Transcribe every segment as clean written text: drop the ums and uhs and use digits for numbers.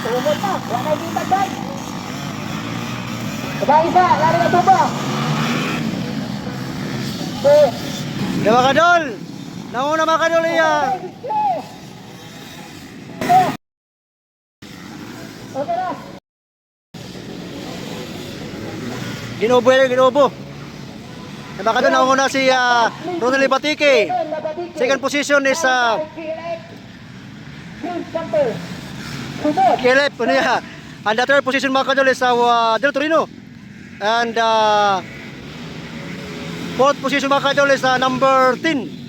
Tumot na. Wala yung tagdag. Sabay isa. Lari na tubo. Yan mga kadol. Nanguna mga kadol iya. Okay na. Ginubo yan, ginubo. Yan mga kadol, nanguna si Ronel Ibatike. Second position is Caleb. Ano yan? And the third position mga kadol is Del Torino. And fourth position mga kadol is number 10.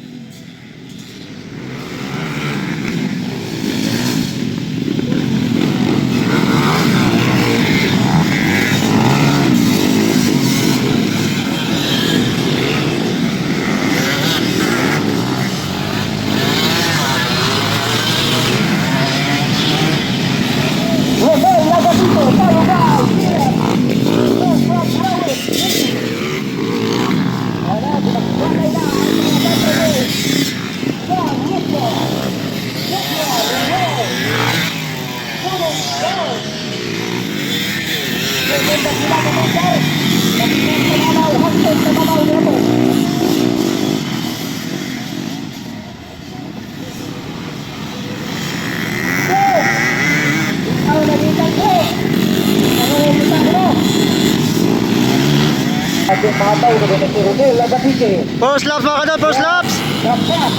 First laps mga kadol, first laps.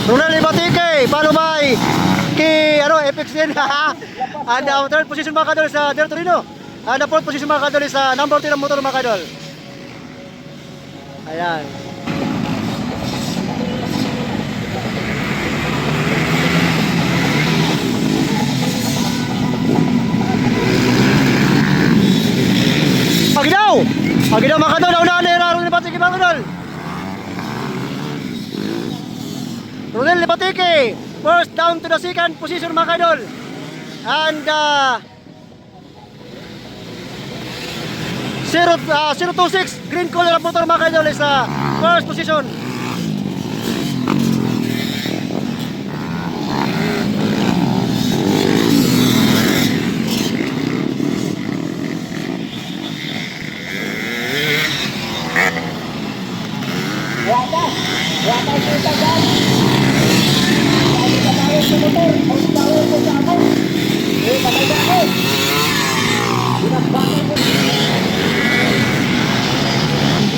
Ronel Ibatike, paano ba Apex din. And third position mga kadol sa Del Torino. And the fourth position mga kadol is number 10 ng motor mga kadol. Ayan. Pagidaw! Pagidaw mga kadol, naunahan na Ronel Ibatike mga kadol. Ronel Ibatike, first down to the second position mga kadol. And 026 green color motor mga kadol is first position.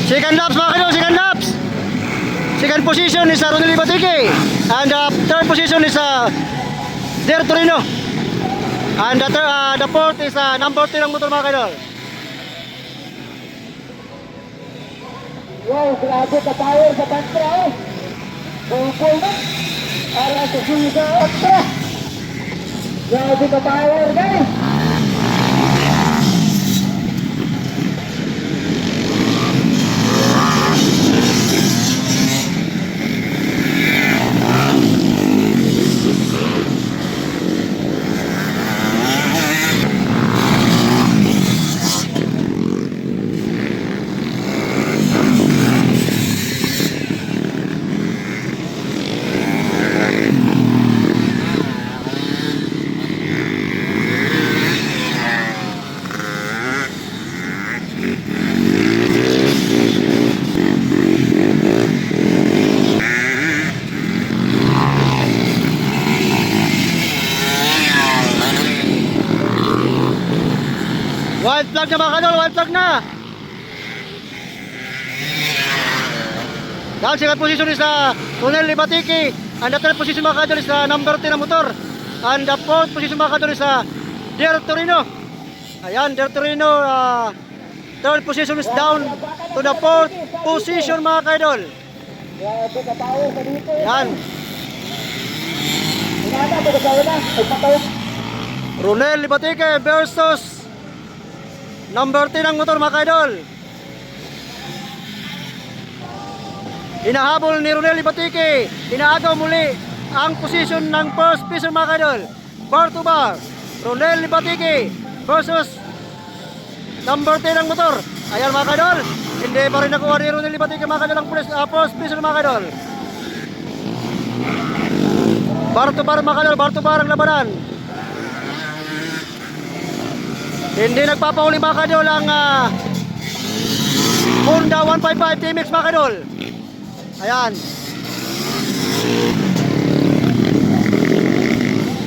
Second laps mga kadol, second laps. Second position is Ronel Ibatike. And third position is Del Torino. And the fourth is number 10 ng motor mga kadol. Wow, grabe ka power sa tantra eh. Bukol na. Para sa suga otra. Grabe ka power guys. White flag na mga kadol, white flag na. Down second position is Ronel Ibatike. And the third position mga kadol is number 10 na motor. And the fourth position mga kadol is Del Torino. Ayan, Del Torino. Third position is down to the fourth position mga kadol. Grabe ka power sa dito eh. Ayan. Inada ko sa una. Pagpataw. Ronel Ibatike versus number 10 ang motor mga kadol. Hinahabol ni Ronel Ibatike. Inaagaw muli ang position ng first position mga kadol. Bar to bar. Ronel Ibatike versus number 10 ang motor. Ayan mga kadol. Hindi pa rin nakuha ni Ronel Ibatike mga kadol ang first position mga kadol. Bar to bar mga kadol, bar to bar ang labanan. Hindi nagpapahuli mga kadol ang Honda 155 TMX mga kadol. Ayan.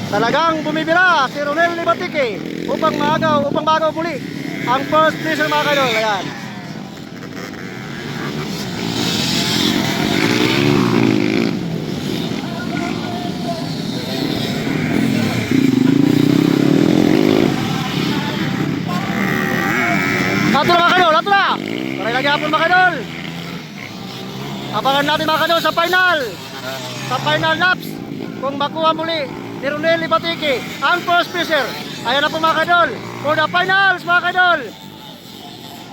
Talagang bumibira si Ronel Libatique upang magaw muli ang first place mga kadol. Ayan. Ato na mga kadol, ato na! Maray lagi hapon mga kadol. Abangan natin mga kadol sa final laps kung makuha muli ni Ronel Libatique ang first placer. Ayan na po mga kadol for the finals mga kadol.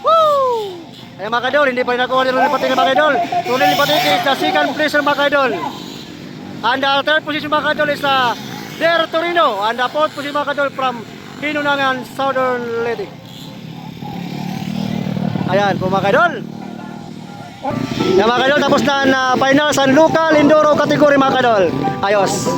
Woo! Ayan mga kadol, hindi pa rin nakuha ni Ronel Libatique mga kadol. Ronel Libatique is the second placer mga kadol. And the third position mga kadol is Der Torino. And the fourth position mga kadol from Hinunangan Southern Leyte. Ayan po mga kadol. Yan mga kadol, tapos na ang final San Luca Lindoro category mga kadol. Ayos.